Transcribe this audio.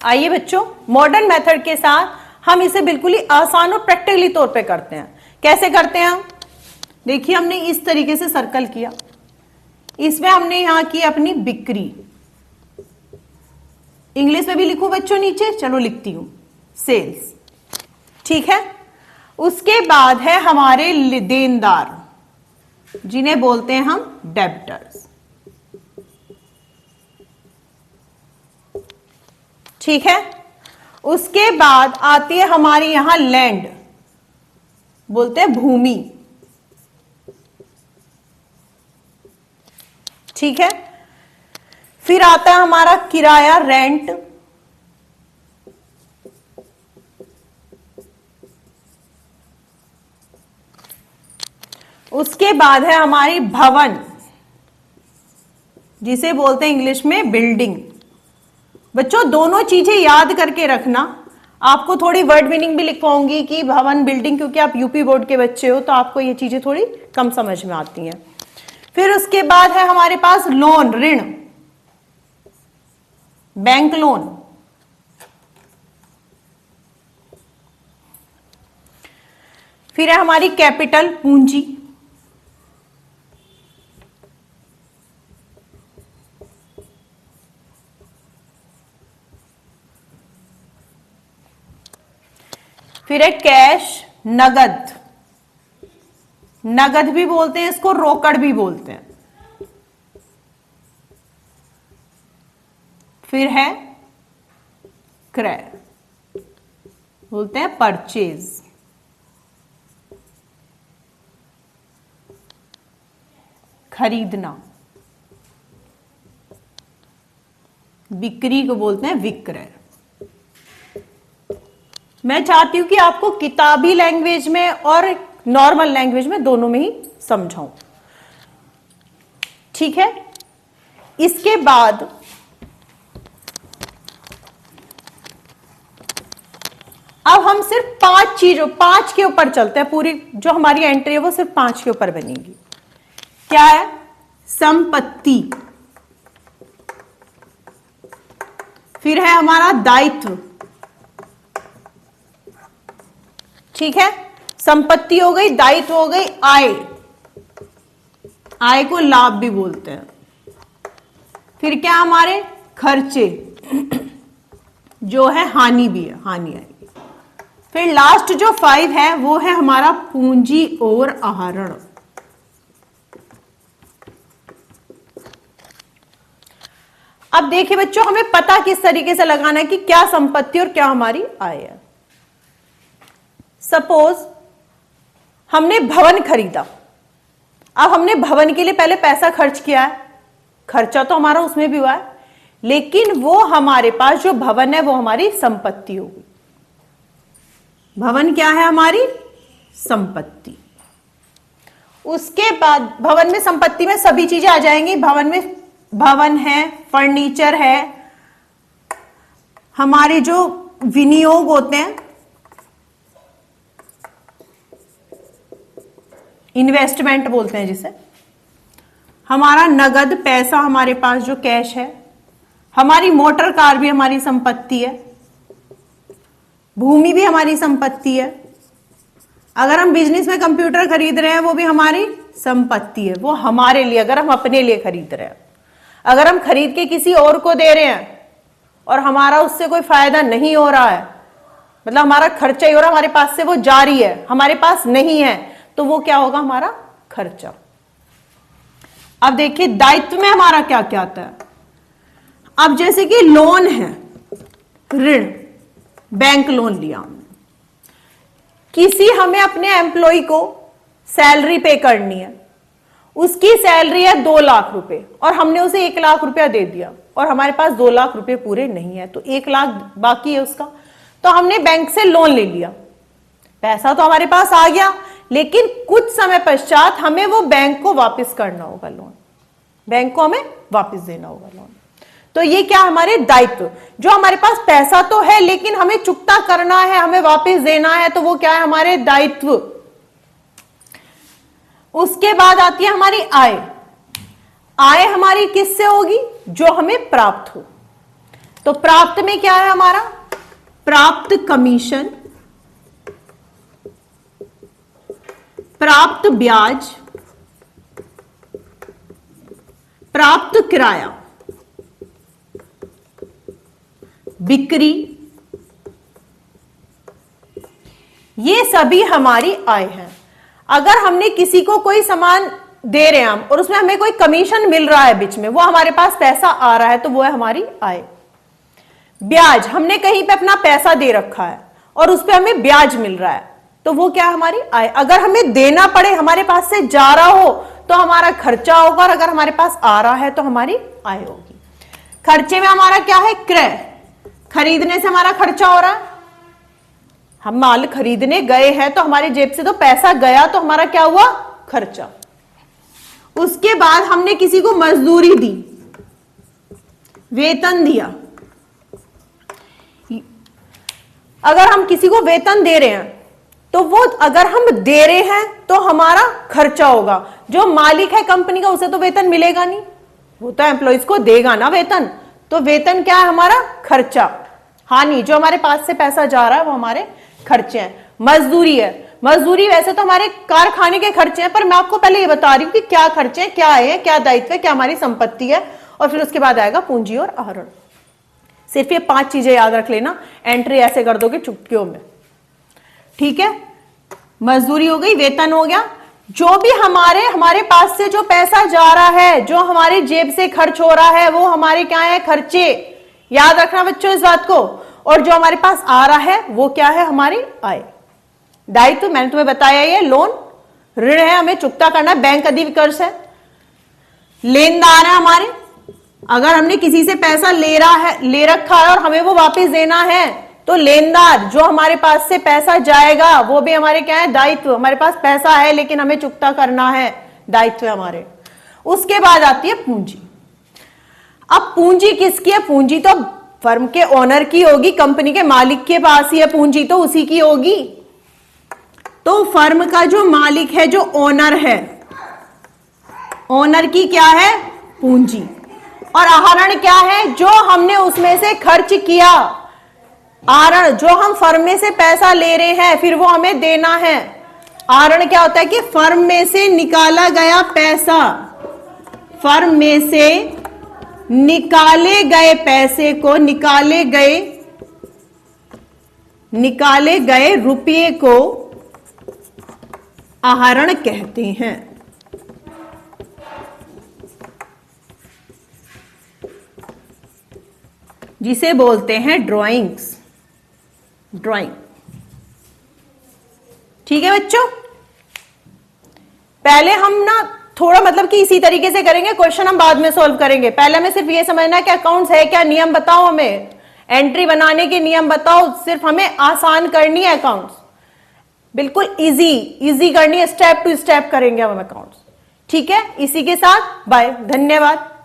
आइए बच्चों, modern method के साथ हम इसे बिल्कुल ही आसान और प्रैक्टिकली तौर पे करते हैं। कैसे करते हैं हम? देखिए, हमने इस तरीके से सर्कल किया, इसमें हमने यहां की अपनी बिक्री। इंग्लिश में भी लिखूं बच्चों नीचे? चलो लिखती हूं, सेल्स। ठीक है। उसके बाद है हमारे देनदार, जिन्हें बोलते हैं हम डेब्टर्स। ठीक है। उसके बाद आती है हमारी यहां लैंड, बोलते हैं भूमि। ठीक है। फिर आता है हमारा किराया, रेंट। उसके बाद है हमारी भवन, जिसे बोलते हैं इंग्लिश में बिल्डिंग। बच्चों दोनों चीजें याद करके रखना। आपको थोड़ी वर्ड मीनिंग भी लिखवाऊंगी कि भवन, बिल्डिंग, क्योंकि आप यूपी बोर्ड के बच्चे हो तो आपको ये चीजें थोड़ी कम समझ में आती हैं। फिर उसके बाद है हमारे पास लोन, ऋण, बैंक लोन। फिर है हमारी कैपिटल, पूंजी। फिर है कैश, नगद। नगद भी बोलते हैं इसको, रोकड़ भी बोलते हैं। फिर है क्रय, बोलते हैं परचेज। खरीदना। बिक्री को बोलते हैं विक्रय। मैं चाहती हूं कि आपको किताबी लैंग्वेज में और नॉर्मल लैंग्वेज में दोनों में ही समझाऊं। ठीक है। इसके बाद अब हम सिर्फ 5 के ऊपर चलते हैं। पूरी जो हमारी एंट्री है वो सिर्फ 5 के ऊपर बनेगी। क्या है? संपत्ति। फिर है हमारा दायित्व। ठीक है। संपत्ति हो गई, दायित्व हो गई, आय। आय को लाभ भी बोलते हैं। फिर क्या हमारे खर्चे, जो है हानि भी है, हानि आएगी। फिर लास्ट जो 5 है वो है हमारा पूंजी और आहरण। अब देखिए बच्चों, हमें पता किस तरीके से लगाना है कि क्या संपत्ति और क्या हमारी आय है। सपोज हमने भवन खरीदा। अब हमने भवन के लिए पहले पैसा खर्च किया है, खर्चा तो हमारा उसमें भी हुआ है, लेकिन वो हमारे पास जो भवन है वो हमारी संपत्ति होगी। भवन क्या है? हमारी संपत्ति। उसके बाद भवन में, संपत्ति में सभी चीजें आ जाएंगी। भवन में भवन है, फर्नीचर है, हमारे जो विनियोग होते हैं, इन्वेस्टमेंट बोलते हैं जिसे, हमारा नगद पैसा, हमारे पास जो कैश है, हमारी मोटर कार भी हमारी संपत्ति है, भूमि भी हमारी संपत्ति है। अगर हम बिजनेस में कंप्यूटर खरीद रहे हैं वो भी हमारी संपत्ति है, वो हमारे लिए, अगर हम अपने लिए खरीद रहे हैं। अगर हम खरीद के किसी और को दे रहे हैं और हमारा उससे कोई फायदा नहीं हो रहा है, मतलब हमारा खर्चा ही हो रहा है, हमारे पास से वो जारी है, हमारे पास नहीं है, तो वो क्या होगा? हमारा खर्चा। अब देखिए दायित्व में हमारा क्या क्या आता है। अब जैसे कि लोन है, ऋण, बैंक लोन लिया हमने, किसी हमें अपने एम्प्लॉय को सैलरी पे करनी है, उसकी सैलरी है 2 लाख रुपए और हमने उसे 1 लाख रुपया दे दिया और हमारे पास 2 लाख रुपए पूरे नहीं है, तो 1 लाख बाकी है उसका, तो हमने बैंक से लोन ले लिया। पैसा तो हमारे पास आ गया, लेकिन कुछ समय पश्चात हमें वो बैंक को वापस करना होगा, लोन बैंक को हमें वापस देना होगा लोन। तो ये क्या? हमारे दायित्व। जो हमारे पास पैसा तो है लेकिन हमें चुकता करना है, हमें वापस देना है, तो वो क्या है? हमारे दायित्व। उसके बाद आती है हमारी आय। आय हमारी किससे होगी? जो हमें प्राप्त हो। तो प्राप्त में क्या है हमारा? प्राप्त कमीशन, प्राप्त ब्याज, प्राप्त किराया, बिक्री, ये सभी हमारी आय है। अगर हमने किसी को कोई सामान दे रहे हैं हम और उसमें हमें कोई कमीशन मिल रहा है बीच में, वो हमारे पास पैसा आ रहा है, तो वो है हमारी आय। ब्याज, हमने कहीं पे अपना पैसा दे रखा है और उस पे हमें ब्याज मिल रहा है, तो वो क्या है? हमारी आय। अगर हमें देना पड़े, हमारे पास से जा रहा हो, तो हमारा खर्चा होगा, और अगर हमारे पास आ रहा है तो हमारी आय होगी। खर्चे में हमारा क्या है? क्रय, खरीदने से हमारा खर्चा हो रहा है, हम माल खरीदने गए हैं तो हमारी जेब से तो पैसा गया, तो हमारा क्या हुआ? खर्चा। उसके बाद हमने किसी को मजदूरी दी, वेतन दिया। अगर हम किसी को वेतन दे रहे हैं तो वो अगर हम दे रहे हैं तो हमारा खर्चा होगा। जो मालिक है कंपनी का, उसे तो वेतन मिलेगा नहीं, वो तो एम्प्लॉइज को देगा ना वेतन, तो वेतन क्या है? हमारा खर्चा। हानि, जो हमारे पास से पैसा जा रहा है वो हमारे खर्चे हैं। मजदूरी है, मजदूरी वैसे तो हमारे कारखाने के खर्चे हैं, पर मैं आपको पहले ये बता रही हूं कि क्या खर्चे हैं, क्या है, क्या दायित्व है, क्या हमारी संपत्ति है, और फिर उसके बाद आएगा पूंजी और आहरण। सिर्फ ये 5 चीजें याद रख लेना, एंट्री ऐसे कर दोगे चुटकियों में, ठीक है? मजदूरी हो गई, वेतन हो गया, जो भी हमारे पास से जो पैसा जा रहा है, जो हमारी जेब से खर्च हो रहा है, वो हमारे क्या है? खर्चे। याद रखना बच्चों इस बात को। और जो हमारे पास आ रहा है वो क्या है? हमारी आय। दायित्व मैंने तुम्हें बताया, ये लोन, ऋण है, हमें चुकता करना है, बैंक अधिविकर्ष है। लेनदार है हमारे, अगर हमने किसी से पैसा ले रखा है और हमें वो वापस देना है, तो लेनदार, जो हमारे पास से पैसा जाएगा, वो भी हमारे क्या है? दायित्व। हमारे पास पैसा है लेकिन हमें चुकता करना है, दायित्व है हमारे। उसके बाद आती है पूंजी। अब पूंजी किसकी है? पूंजी तो फर्म के ओनर की होगी, कंपनी के मालिक के पास ही है पूंजी, तो उसी की होगी। तो फर्म का जो मालिक है, जो ओनर है, ओनर की क्या है? पूंजी। और आहरण क्या है? जो हमने उसमें से खर्च किया। आहरण, जो हम फर्म में से पैसा ले रहे हैं फिर वो हमें देना है। आहरण क्या होता है? कि फर्म में से निकाला गया पैसा, फर्म में से निकाले गए पैसे को, निकाले गए रुपये को आहरण कहते हैं। जिसे बोलते हैं ड्राइंग्स, ड्राइंग। ठीक है बच्चों, पहले हम ना थोड़ा मतलब कि इसी तरीके से करेंगे, क्वेश्चन हम बाद में सॉल्व करेंगे। पहले हमें सिर्फ ये समझना है कि अकाउंट्स है क्या, नियम बताओ, हमें एंट्री बनाने के नियम बताओ, सिर्फ हमें आसान करनी है अकाउंट्स, बिल्कुल इजी करनी है, स्टेप टू स्टेप करेंगे हम अकाउंट्स। ठीक है, इसी के साथ बाय, धन्यवाद।